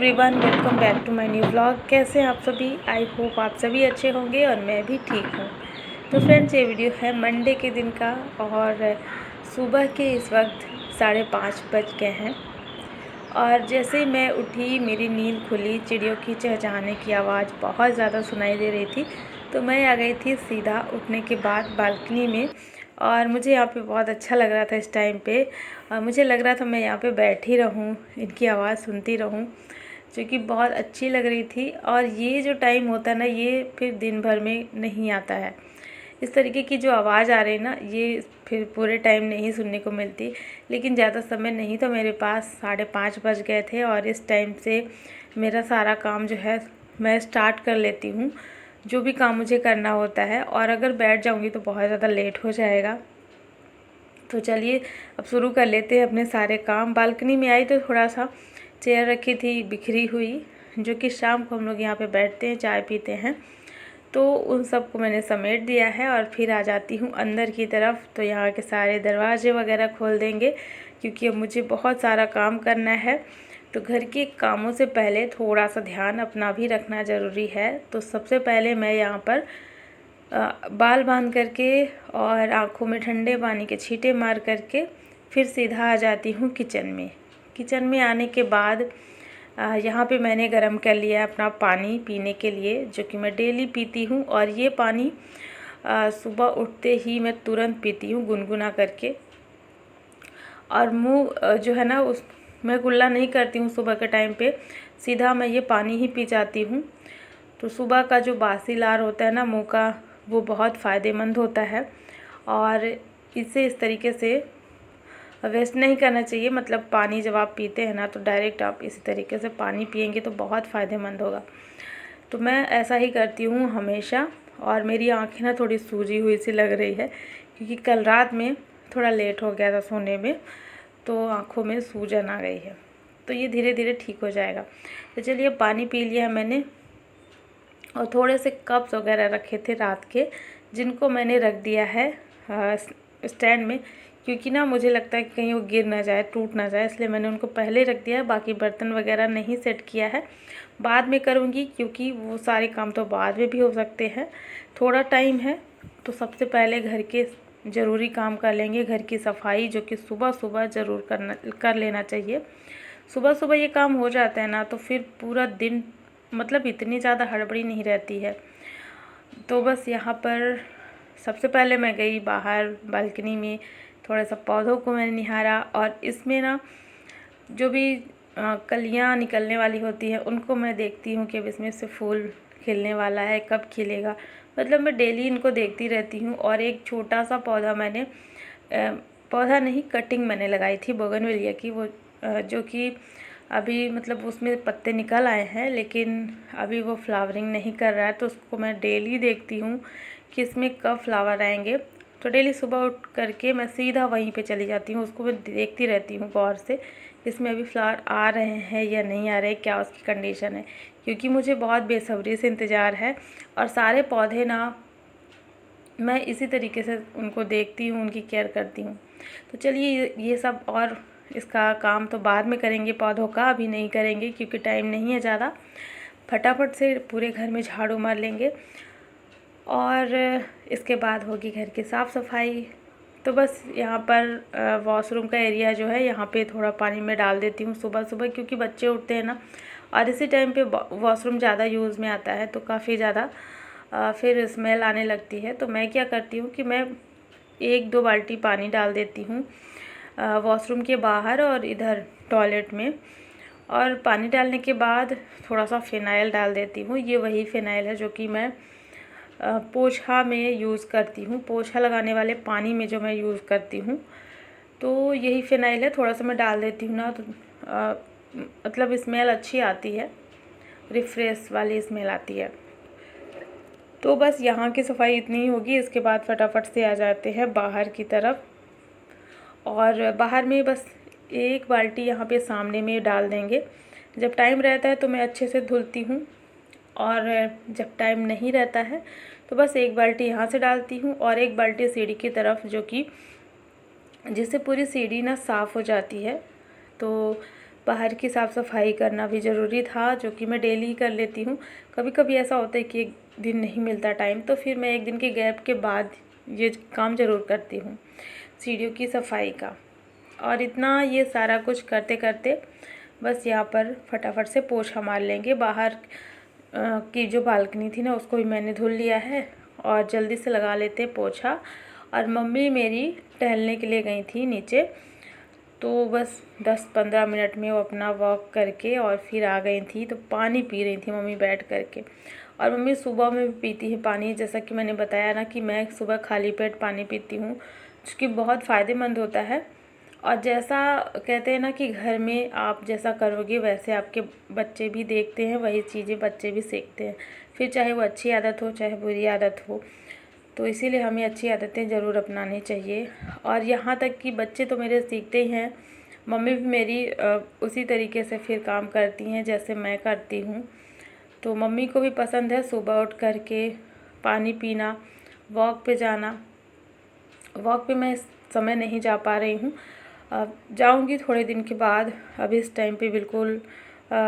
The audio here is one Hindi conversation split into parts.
Everyone, welcome back to my new vlog. कैसे हैं आप सभी? आई होप आप सभी अच्छे होंगे और मैं भी ठीक हूँ। तो फ्रेंड्स, ये वीडियो है मंडे के दिन का और सुबह के इस वक्त 5:30 बज गए हैं। और जैसे ही मैं उठी मेरी नींद खुली, चिड़ियों की चहचहाने की आवाज़ बहुत ज़्यादा सुनाई दे रही थी। तो मैं आ गई थी सीधा उठने के बाद बालकनी में। और मुझे यहाँ पे बहुत अच्छा लग रहा था इस टाइम पे। मुझे लग रहा था मैं यहाँ पे बैठी रहूँ, इनकी आवाज़ सुनती रहूँ, जो कि बहुत अच्छी लग रही थी। और ये जो टाइम होता है ना, ये फिर दिन भर में नहीं आता है। इस तरीके की जो आवाज़ आ रही है ना, ये फिर पूरे टाइम नहीं सुनने को मिलती। लेकिन ज़्यादा समय नहीं तो मेरे पास 5:30 बज गए थे और इस टाइम से मेरा सारा काम जो है मैं स्टार्ट कर लेती हूँ, जो भी काम मुझे करना होता है। और अगर बैठ जाऊँगी तो बहुत ज़्यादा लेट हो जाएगा। तो चलिए अब शुरू कर लेते हैं अपने सारे काम। बालकनी में आई तो थोड़ा सा चेयर रखी थी बिखरी हुई, जो कि शाम को हम लोग यहाँ पे बैठते हैं, चाय पीते हैं। तो उन सब को मैंने समेट दिया है और फिर आ जाती हूँ अंदर की तरफ। तो यहाँ के सारे दरवाजे वगैरह खोल देंगे, क्योंकि अब मुझे बहुत सारा काम करना है। तो घर के कामों से पहले थोड़ा सा ध्यान अपना भी रखना ज़रूरी है। तो सबसे पहले मैं यहाँ पर बाल बांध करके और आँखों में ठंडे पानी के छींटे मार करके फिर सीधा आ जाती हूँ किचन में। किचन में आने के बाद यहाँ पे मैंने गरम कर लिया है अपना पानी पीने के लिए, जो कि मैं डेली पीती हूँ। और ये पानी सुबह उठते ही मैं तुरंत पीती हूँ गुनगुना करके। और मुँह जो है ना, उस मैं कुल्ला नहीं करती हूँ सुबह के टाइम पे, सीधा मैं ये पानी ही पी जाती हूँ। तो सुबह का जो बासी लार होता है ना मुँह का, वो बहुत फ़ायदेमंद होता है और इसे इस तरीके से वेस्ट नहीं करना चाहिए। मतलब पानी जब आप पीते हैं ना, तो डायरेक्ट आप इसी तरीके से पानी पिएंगे तो बहुत फ़ायदेमंद होगा। तो मैं ऐसा ही करती हूँ हमेशा। और मेरी आँखें ना थोड़ी सूजी हुई सी लग रही है, क्योंकि कल रात में थोड़ा लेट हो गया था सोने में, तो आँखों में सूजन आ गई है। तो ये धीरे धीरे ठीक हो जाएगा। तो चलिए, पानी पी लिया है मैंने। और थोड़े से कप्स वगैरह रखे थे रात के, जिनको मैंने रख दिया है स्टैंड में, क्योंकि ना मुझे लगता है कि कहीं वो गिर ना जाए, टूट ना जाए, इसलिए मैंने उनको पहले रख दिया है। बाकी बर्तन वगैरह नहीं सेट किया है, बाद में करूँगी, क्योंकि वो सारे काम तो बाद में भी हो सकते हैं। थोड़ा टाइम है तो सबसे पहले घर के ज़रूरी काम कर लेंगे। घर की सफाई, जो कि सुबह सुबह ज़रूर कर लेना चाहिए। सुबह सुबह ये काम हो जाता है ना, तो फिर पूरा दिन मतलब इतनी ज़्यादा हड़बड़ी नहीं रहती है। तो बस यहाँ पर सबसे पहले मैं गई बाहर बालकनी में, थोड़ा सा पौधों को मैंने निहारा। और इसमें ना जो भी कलियाँ निकलने वाली होती हैं, उनको मैं देखती हूँ कि अब इसमें से फूल खिलने वाला है, कब खिलेगा। मतलब मैं डेली इनको देखती रहती हूँ। और एक छोटा सा पौधा मैंने पौधा नहीं, कटिंग मैंने लगाई थी बोगनवेलिया की, वो जो कि अभी मतलब उसमें पत्ते निकल आए हैं, लेकिन अभी वो फ्लावरिंग नहीं कर रहा है। तो उसको मैं डेली देखती हूँ कि इसमें कब फ्लावर आएंगे। तो डेली सुबह उठ करके मैं सीधा वहीं पे चली जाती हूँ, उसको मैं देखती रहती हूँ गौर से, इसमें अभी फ्लावर आ रहे हैं या नहीं आ रहे, क्या उसकी कंडीशन है, क्योंकि मुझे बहुत बेसब्री से इंतज़ार है। और सारे पौधे ना मैं इसी तरीके से उनको देखती हूँ, उनकी केयर करती हूँ। तो चलिए, ये सब और इसका काम तो बाद में करेंगे, पौधों का अभी नहीं करेंगे, क्योंकि टाइम नहीं है ज़्यादा। फटाफट से पूरे घर में झाड़ू मार लेंगे और इसके बाद होगी घर की साफ़ सफाई। तो बस यहाँ पर वॉशरूम का एरिया जो है, यहाँ पे थोड़ा पानी में डाल देती हूँ सुबह सुबह, क्योंकि बच्चे उठते हैं ना, और इसी टाइम पे वॉशरूम ज़्यादा यूज़ में आता है, तो काफ़ी ज़्यादा फिर स्मेल आने लगती है। तो मैं क्या करती हूँ कि मैं 1-2 बाल्टी पानी डाल देती हूँ वॉशरूम के बाहर और इधर टॉयलेट में। और पानी डालने के बाद थोड़ा सा फ़िनाइल डाल देती हूँ। ये वही फ़िनाइल है जो कि मैं पोछा में यूज़ करती हूँ, पोछा लगाने वाले पानी में जो मैं यूज़ करती हूँ। तो यही फ़िनाइल है, थोड़ा सा मैं डाल देती हूँ ना, तो मतलब स्मेल अच्छी आती है, रिफ्रेश वाली स्मेल आती है। तो बस यहाँ की सफाई इतनी ही होगी। इसके बाद फटाफट से आ जाते हैं बाहर की तरफ। और बाहर में बस 1 बाल्टी यहाँ पे सामने में डाल देंगे। जब टाइम रहता है तो मैं अच्छे से धुलती हूँ, और जब टाइम नहीं रहता है तो बस 1 बाल्टी यहाँ से डालती हूँ और 1 बाल्टी सीढ़ी की तरफ, जो कि जिससे पूरी सीढ़ी ना साफ़ हो जाती है। तो बाहर की साफ़ सफाई करना भी ज़रूरी था, जो कि मैं डेली ही कर लेती हूँ। कभी कभी ऐसा होता है कि एक दिन नहीं मिलता टाइम, तो फिर मैं एक दिन के गैप के बाद ये काम ज़रूर करती हूँ, सीढ़ियों की सफाई का। और इतना ये सारा कुछ करते करते बस यहाँ पर फटाफट से पोछा मार लेंगे। बाहर की जो बालकनी थी ना, उसको भी मैंने धुल लिया है और जल्दी से लगा लेते पोछा। और मम्मी मेरी टहलने के लिए गई थी नीचे, तो बस 10-15 मिनट में वो अपना वॉक करके और फिर आ गई थी। तो पानी पी रही थी मम्मी बैठ करके। और मम्मी सुबह में भी पीती है पानी, जैसा कि मैंने बताया ना कि मैं सुबह खाली पेट पानी पीती हूँ, जो कि बहुत फ़ायदेमंद होता है। और जैसा कहते हैं ना कि घर में आप जैसा करोगे वैसे आपके बच्चे भी देखते हैं, वही चीज़ें बच्चे भी सीखते हैं, फिर चाहे वो अच्छी आदत हो चाहे बुरी आदत हो। तो इसीलिए हमें अच्छी आदतें ज़रूर अपनानी चाहिए। और यहाँ तक कि बच्चे तो मेरे सीखते ही हैं, मम्मी भी मेरी उसी तरीके से फिर काम करती हैं जैसे मैं करती हूँ। तो मम्मी को भी पसंद है सुबह उठ कर के पानी पीना, वॉक पे जाना। वॉक पे मैं इस समय नहीं जा पा रही हूँ, जाऊँगी थोड़े दिन के बाद। अभी इस टाइम पे बिल्कुल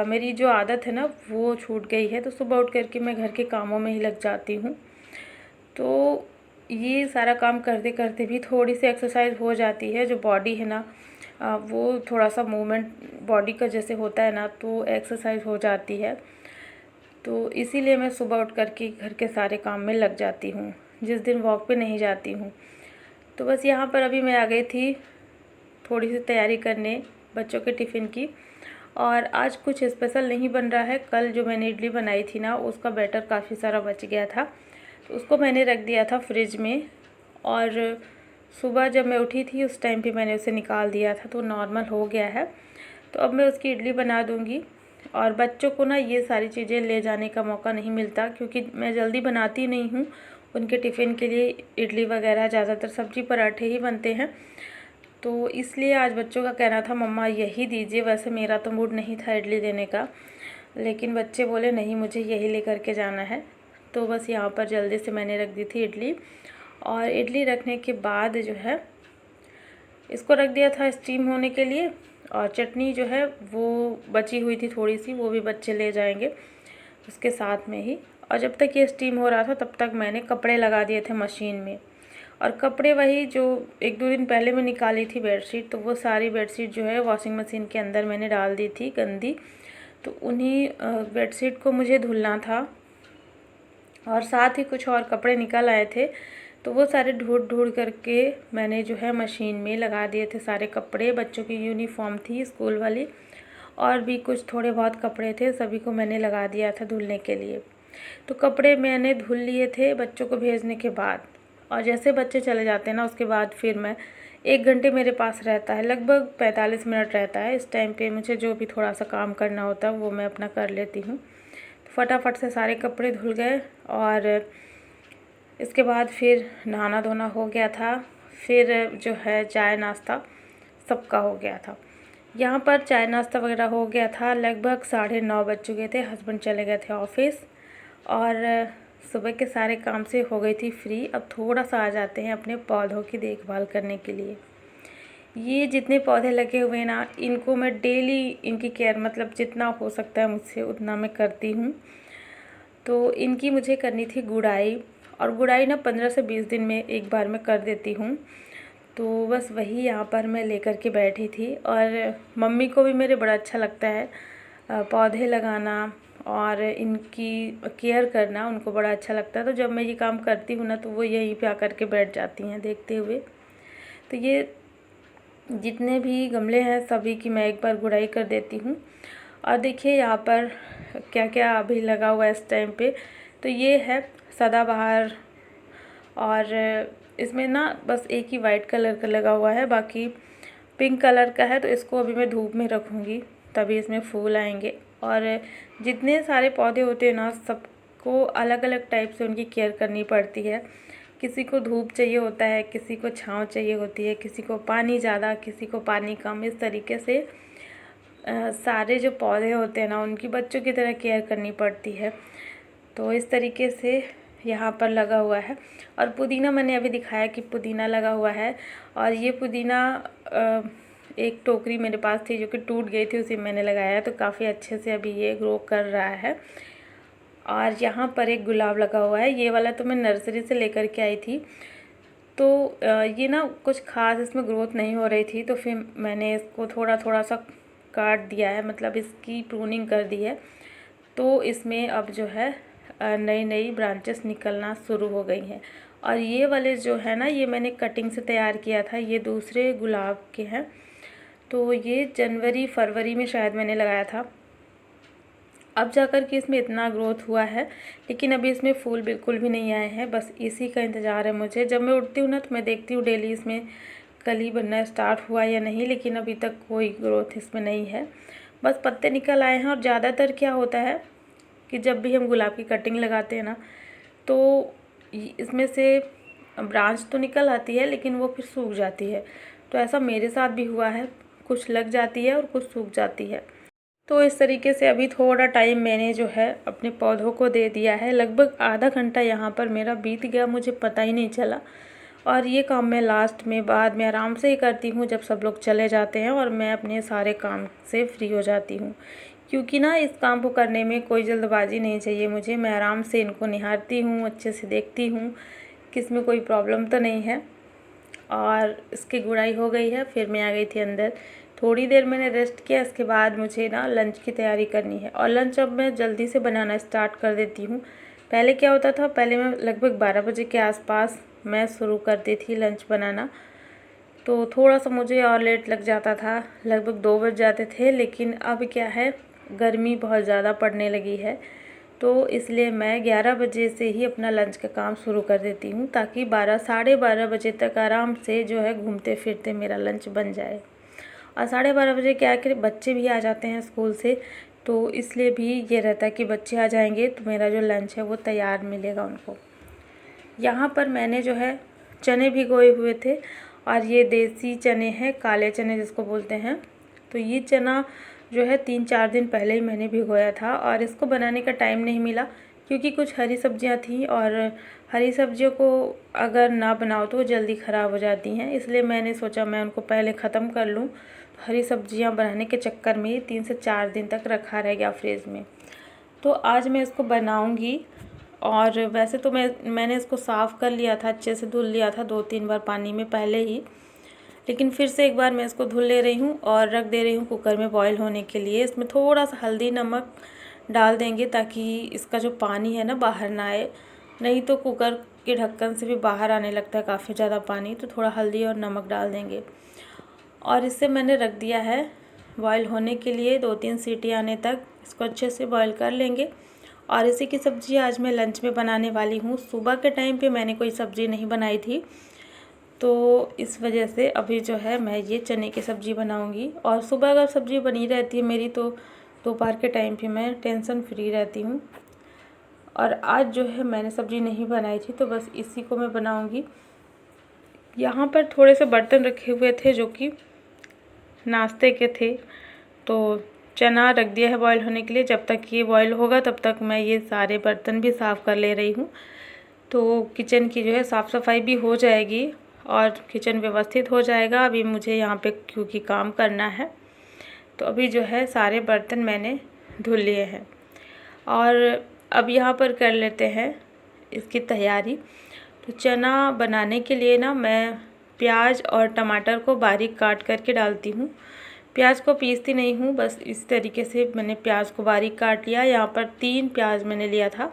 मेरी जो आदत है ना वो छूट गई है, तो सुबह उठ कर के मैं घर के कामों में ही लग जाती हूँ। तो ये सारा काम करते करते भी थोड़ी सी एक्सरसाइज हो जाती है। जो बॉडी है ना वो थोड़ा सा मूवमेंट बॉडी का जैसे होता है ना, तो एक्सरसाइज हो जाती है। तो इसीलिए मैं सुबह उठ कर के घर के सारे काम में लग जाती हूँ, जिस दिन वॉक पे नहीं जाती हूँ। तो बस यहाँ पर अभी मैं आ गई थी थोड़ी सी तैयारी करने बच्चों के टिफ़िन की। और आज कुछ स्पेशल नहीं बन रहा है। कल जो मैंने इडली बनाई थी ना, उसका बैटर काफ़ी सारा बच गया था, तो उसको मैंने रख दिया था फ्रिज में। और सुबह जब मैं उठी थी उस टाइम पे मैंने उसे निकाल दिया था, तो नॉर्मल हो गया है। तो अब मैं उसकी इडली बना दूँगी। और बच्चों को ना ये सारी चीज़ें ले जाने का मौका नहीं मिलता, क्योंकि मैं जल्दी बनाती नहीं हूँ। उनके टिफ़िन के लिए इडली वगैरह ज़्यादातर सब्ज़ी पराठे ही बनते हैं। तो इसलिए आज बच्चों का कहना था मम्मा यही दीजिए। वैसे मेरा तो मूड नहीं था इडली देने का, लेकिन बच्चे बोले नहीं मुझे यही लेकर के जाना है। तो बस यहाँ पर जल्दी से मैंने रख दी थी इडली। और इडली रखने के बाद जो है इसको रख दिया था स्टीम होने के लिए। और चटनी जो है वो बची हुई थी थोड़ी सी, वो भी बच्चे ले जाएंगे उसके साथ में ही। और जब तक ये स्टीम हो रहा था तब तक मैंने कपड़े लगा दिए थे मशीन में। और कपड़े वही जो 1-2 दिन पहले मैं निकाली थी बेडशीट, तो वो सारी बेडशीट जो है वॉशिंग मशीन के अंदर मैंने डाल दी थी गंदी। तो उन्हीं बेडशीट को मुझे धुलना था। और साथ ही कुछ और कपड़े निकल आए थे, तो वो सारे ढूंढ करके मैंने जो है मशीन में लगा दिए थे सारे कपड़े। बच्चों की यूनिफॉर्म थी स्कूल वाली, और भी कुछ थोड़े बहुत कपड़े थे, सभी को मैंने लगा दिया था धुलने के लिए। तो कपड़े मैंने धुल लिए थे बच्चों को भेजने के बाद। और जैसे बच्चे चले जाते हैं ना, उसके बाद फिर मैं 1 घंटे मेरे पास रहता है, लगभग 45 मिनट रहता है। इस टाइम पे मुझे जो भी थोड़ा सा काम करना होता है वो मैं अपना कर लेती हूँ। तो फटाफट से सारे कपड़े धुल गए। और इसके बाद फिर नहाना धोना हो गया था। फिर जो है चाय नाश्ता सबका हो गया था। यहाँ पर चाय नाश्ता वगैरह हो गया था। लगभग 9:30 बज चुके थे, हस्बैंड चले गए थे ऑफिस। और सुबह के सारे काम से हो गई थी फ्री। अब थोड़ा सा आ जाते हैं अपने पौधों की देखभाल करने के लिए। ये जितने पौधे लगे हुए हैं ना, इनको मैं डेली इनकी केयर मतलब जितना हो सकता है मुझसे उतना मैं करती हूँ। तो इनकी मुझे करनी थी गुड़ाई। और गुड़ाई ना 15 से 20 दिन में एक बार मैं कर देती हूँ। तो बस वही यहाँ पर मैं लेकर के बैठी थी। और मम्मी को भी मेरे बड़ा अच्छा लगता है पौधे लगाना और इनकी केयर करना, उनको बड़ा अच्छा लगता है। तो जब मैं ये काम करती हूँ ना, तो वो यहीं पे आकर के बैठ जाती हैं देखते हुए। तो ये जितने भी गमले हैं सभी की मैं एक बार गुड़ाई कर देती हूँ। और देखिए यहाँ पर क्या क्या अभी लगा हुआ है इस टाइम पे। तो ये है सदाबहार, और इसमें ना बस एक ही वाइट कलर का लगा हुआ है, बाकी पिंक कलर का है। तो इसको अभी मैं धूप में रखूँगी, तभी इसमें फूल आएंगे। और जितने सारे पौधे होते हैं ना, सबको अलग अलग टाइप से उनकी केयर करनी पड़ती है। किसी को धूप चाहिए होता है, किसी को छाँव चाहिए होती है, किसी को पानी ज़्यादा, किसी को पानी कम। इस तरीके से सारे जो पौधे होते हैं ना, उनकी बच्चों की तरह केयर करनी पड़ती है। तो इस तरीके से यहाँ पर लगा हुआ है। और पुदीना मैंने अभी दिखाया कि पुदीना लगा हुआ है। और ये पुदीना एक टोकरी मेरे पास थी जो कि टूट गई थी, उसी में मैंने लगाया, तो काफ़ी अच्छे से अभी ये ग्रो कर रहा है। और यहाँ पर एक गुलाब लगा हुआ है, ये वाला तो मैं नर्सरी से लेकर के आई थी। तो ये ना कुछ ख़ास इसमें ग्रोथ नहीं हो रही थी, तो फिर मैंने इसको थोड़ा थोड़ा सा काट दिया है, मतलब इसकी प्रूनिंग कर दी है। तो इसमें अब जो है नई नई ब्रांचेस निकलना शुरू हो गई हैं। और ये वाले जो है ना, ये मैंने कटिंग से तैयार किया था, ये दूसरे गुलाब के हैं। तो ये जनवरी फरवरी में शायद मैंने लगाया था, अब जाकर के इसमें इतना ग्रोथ हुआ है। लेकिन अभी इसमें फूल बिल्कुल भी नहीं आए हैं, बस इसी का इंतज़ार है मुझे। जब मैं उठती हूँ ना तो मैं देखती हूँ डेली इसमें कली बनना स्टार्ट हुआ या नहीं, लेकिन अभी तक कोई ग्रोथ इसमें नहीं है, बस पत्ते निकल आए हैं। और ज़्यादातर क्या होता है कि जब भी हम गुलाब की कटिंग लगाते हैं ना, तो इसमें से ब्रांच तो निकल आती है लेकिन वो फिर सूख जाती है। तो ऐसा मेरे साथ भी हुआ है, कुछ लग जाती है और कुछ सूख जाती है। तो इस तरीके से अभी थोड़ा टाइम मैंने जो है अपने पौधों को दे दिया है। लगभग आधा घंटा यहाँ पर मेरा बीत गया, मुझे पता ही नहीं चला। और ये काम मैं लास्ट में बाद में आराम से ही करती हूँ, जब सब लोग चले जाते हैं और मैं अपने सारे काम से फ्री हो जाती हूँ। क्योंकि ना इस काम को करने में कोई जल्दबाजी नहीं चाहिए मुझे। मैं आराम से इनको निहारती हूँ, अच्छे से देखती हूँ कि इसमें कोई प्रॉब्लम तो नहीं है। और इसकी गुड़ाई हो गई है, फिर मैं आ गई थी अंदर। थोड़ी देर मैंने रेस्ट किया, इसके बाद मुझे ना लंच की तैयारी करनी है। और लंच अब मैं जल्दी से बनाना स्टार्ट कर देती हूँ। पहले क्या होता था, पहले मैं लगभग 12 बजे के आसपास मैं शुरू करती थी लंच बनाना, तो थोड़ा सा मुझे और लेट लग जाता था, लगभग 2 बज जाते थे। लेकिन अब क्या है, गर्मी बहुत ज़्यादा पड़ने लगी है, तो इसलिए मैं 11 बजे से ही अपना लंच का काम शुरू कर देती हूँ, ताकि 12 साढ़े 12 बजे तक आराम से जो है घूमते फिरते मेरा लंच बन जाए। और 12:30 बजे क्या है कि बच्चे भी आ जाते हैं स्कूल से, तो इसलिए भी ये रहता है कि बच्चे आ जाएंगे तो मेरा जो लंच है वो तैयार मिलेगा उनको। यहाँ पर मैंने जो है चने भिगोए हुए थे, और ये देसी चने हैं, काले चने जिसको बोलते हैं। तो ये चना जो है 3-4 दिन पहले ही मैंने भिगोया था, और इसको बनाने का टाइम नहीं मिला क्योंकि कुछ हरी सब्जियां थी, और हरी सब्जियों को अगर ना बनाओ तो वो जल्दी ख़राब हो जाती हैं, इसलिए मैंने सोचा मैं उनको पहले ख़त्म कर लूँ। हरी सब्जियां बनाने के चक्कर में 3 से 4 दिन तक रखा रह गया फ्रिज में। तो आज मैं इसको बनाऊंगी। और वैसे तो मैंने इसको साफ़ कर लिया था, अच्छे से धुल लिया था 2-3 बार पानी में पहले ही, लेकिन फिर से एक बार मैं इसको धुल ले रही हूँ और रख दे रही हूँ कुकर में बॉईल होने के लिए। इसमें थोड़ा सा हल्दी नमक डाल देंगे ताकि इसका जो पानी है ना बाहर ना आए, नहीं तो कुकर के ढक्कन से भी बाहर आने लगता है काफ़ी ज़्यादा पानी। तो थोड़ा हल्दी और नमक डाल देंगे, और इससे मैंने रख दिया है बॉईल होने के लिए 2-3 सीटी आने तक। इसको अच्छे से बॉईल कर लेंगे। और इसी की सब्ज़ी आज मैं लंच में बनाने वाली हूँ। सुबह के टाइम पे मैंने कोई सब्ज़ी नहीं बनाई थी, तो इस वजह से अभी जो है मैं ये चने की सब्ज़ी बनाऊँगी। और सुबह अगर सब्ज़ी बनी रहती है मेरी, तो दोपहर के टाइम पे मैं टेंशन फ्री रहती हूँ। और आज जो है मैंने सब्ज़ी नहीं बनाई थी, तो बस इसी को मैं बनाऊँगी। यहाँ पर थोड़े से बर्तन रखे हुए थे जो कि नाश्ते के थे, तो चना रख दिया है बॉईल होने के लिए। जब तक ये बॉईल होगा तब तक मैं ये सारे बर्तन भी साफ़ कर ले रही हूँ, तो किचन की जो है साफ़ सफाई भी हो जाएगी और किचन व्यवस्थित हो जाएगा। अभी मुझे यहाँ पे क्योंकि काम करना है, तो अभी जो है सारे बर्तन मैंने धुल लिए हैं। और अब यहाँ पर कर लेते हैं इसकी तैयारी। तो चना बनाने के लिए ना मैं प्याज और टमाटर को बारीक काट करके डालती हूँ। प्याज को पीसती नहीं हूँ, बस इस तरीके से मैंने प्याज को बारीक काट लिया। यहाँ पर 3 प्याज मैंने लिया था।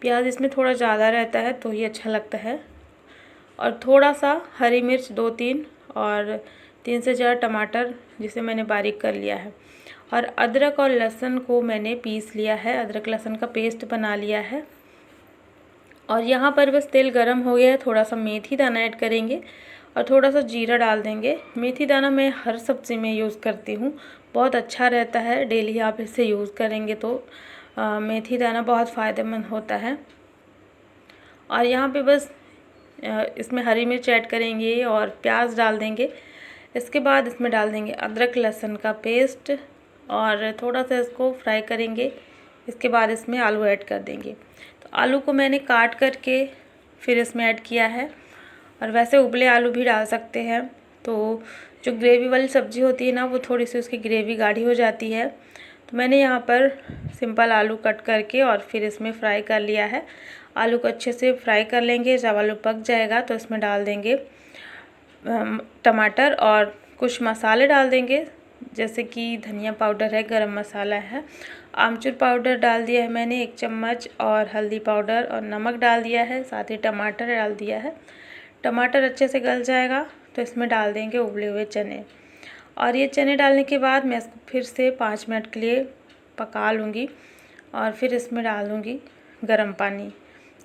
प्याज इसमें थोड़ा ज़्यादा रहता है तो ये अच्छा लगता है। और थोड़ा सा हरी मिर्च 2-3, और 3 से 4 टमाटर जिसे मैंने बारीक कर लिया है। और अदरक और लहसुन को मैंने पीस लिया है, अदरक लहसुन का पेस्ट बना लिया है। और यहाँ पर बस तेल गरम हो गया है, थोड़ा सा मेथी दाना ऐड करेंगे और थोड़ा सा जीरा डाल देंगे। मेथी दाना मैं हर सब्ज़ी में यूज़ करती हूँ, बहुत अच्छा रहता है। डेली आप इसे यूज़ करेंगे तो मेथी दाना बहुत फ़ायदेमंद होता है। और यहाँ पे बस इसमें हरी मिर्च ऐड करेंगे और प्याज डाल देंगे। इसके बाद इसमें डाल देंगे अदरक लहसुन का पेस्ट और थोड़ा सा इसको फ्राई करेंगे। इसके बाद इसमें आलू ऐड कर देंगे। तो आलू को मैंने काट करके फिर इसमें ऐड किया है, और वैसे उबले आलू भी डाल सकते हैं। तो जो ग्रेवी वाली सब्ज़ी होती है ना, वो थोड़ी सी उसकी ग्रेवी गाढ़ी हो जाती है। तो मैंने यहाँ पर सिंपल आलू कट करके और फिर इसमें फ्राई कर लिया है। आलू को अच्छे से फ्राई कर लेंगे। जब आलू पक जाएगा तो इसमें डाल देंगे टमाटर और कुछ मसाले डाल देंगे, जैसे कि धनिया पाउडर है, गरम मसाला है, आमचूर पाउडर डाल दिया है मैंने 1 चम्मच, और हल्दी पाउडर और नमक डाल दिया है, साथ ही टमाटर डाल दिया है। टमाटर अच्छे से गल जाएगा तो इसमें डाल देंगे उबले हुए चने, और ये चने डालने के बाद मैं इसको फिर से 5 मिनट के लिए पका लूँगी, और फिर इसमें डाल दूँगी गर्म पानी।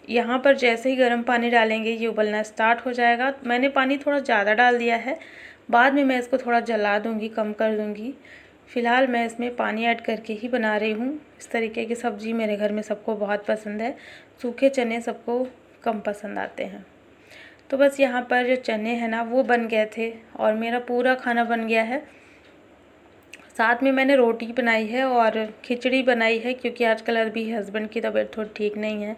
यहाँ पर जैसे ही गर्म पानी डालेंगे ये उबलना स्टार्ट हो जाएगा। मैंने पानी थोड़ा ज़्यादा डाल दिया है, बाद में मैं इसको थोड़ा जला दूँगी, कम कर दूँगी। फ़िलहाल मैं इसमें पानी ऐड करके ही बना रही हूँ। इस तरीके की सब्ज़ी मेरे घर में सबको बहुत पसंद है। सूखे चने सबको कम पसंद आते हैं। तो बस यहाँ पर जो चने हैं ना, वो बन गए थे और मेरा पूरा खाना बन गया है। साथ में मैंने रोटी बनाई है और खिचड़ी बनाई है, क्योंकि आजकल अभी हस्बैंड की तबीयत थोड़ी ठीक नहीं है,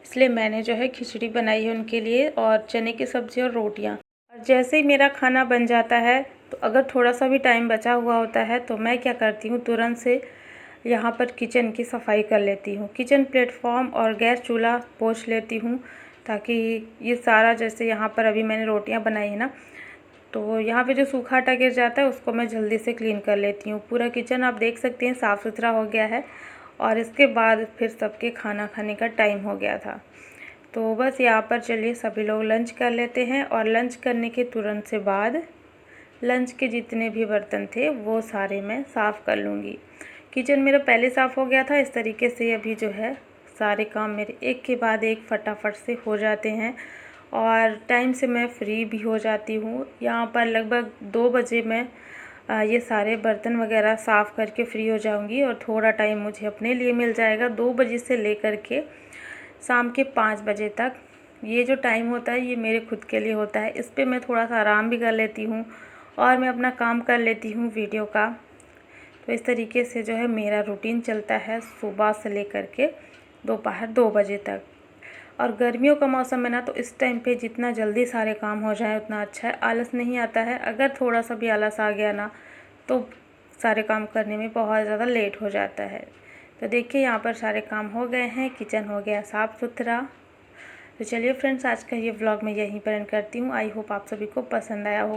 इसलिए मैंने जो है खिचड़ी बनाई है उनके लिए, और चने की सब्ज़ी और रोटियाँ। और जैसे ही मेरा खाना बन जाता है, तो अगर थोड़ा सा भी टाइम बचा हुआ होता है तो मैं क्या करती हूँ, तुरंत से यहाँ पर किचन की सफाई कर लेती हूँ। किचन प्लेटफॉर्म और गैस चूल्हा पोंछ लेती हूँ, ताकि ये सारा, जैसे यहाँ पर अभी मैंने रोटियाँ बनाई है ना, तो यहाँ पे जो सूखा आटा गिर जाता है उसको मैं जल्दी से क्लीन कर लेती हूँ। पूरा किचन आप देख सकते हैं साफ़ सुथरा हो गया है, और इसके बाद फिर सबके खाना खाने का टाइम हो गया था। तो बस यहाँ पर चलिए सभी लोग लंच कर लेते हैं, और लंच करने के तुरंत से बाद लंच के जितने भी बर्तन थे वो सारे मैं साफ़ कर लूँगी। किचन मेरा पहले साफ़ हो गया था। इस तरीके से अभी जो है सारे काम मेरे एक के बाद एक फटाफट से हो जाते हैं, और टाइम से मैं फ्री भी हो जाती हूँ। यहाँ पर लगभग 2 बजे मैं ये सारे बर्तन वगैरह साफ़ करके फ्री हो जाऊँगी, और थोड़ा टाइम मुझे अपने लिए मिल जाएगा। 2 बजे से लेकर के शाम के 5 बजे तक ये जो टाइम होता है ये मेरे खुद के लिए होता है। इस पे मैं थोड़ा सा आराम भी कर लेती हूँ, और मैं अपना काम कर लेती हूँ वीडियो का। तो इस तरीके से जो है मेरा रूटीन चलता है सुबह से लेकर के दोपहर 2 बजे तक। और गर्मियों का मौसम है ना, तो इस टाइम पे जितना जल्दी सारे काम हो जाए उतना अच्छा है। आलस नहीं आता है। अगर थोड़ा सा भी आलस आ गया ना, तो सारे काम करने में बहुत ज़्यादा लेट हो जाता है। तो देखिए यहाँ पर सारे काम हो गए हैं, किचन हो गया साफ़ सुथरा। तो चलिए फ्रेंड्स, आज का ये व्लॉग मैं यहीं पर एंड करती हूँ। आई होप आप सभी को पसंद आया होगा।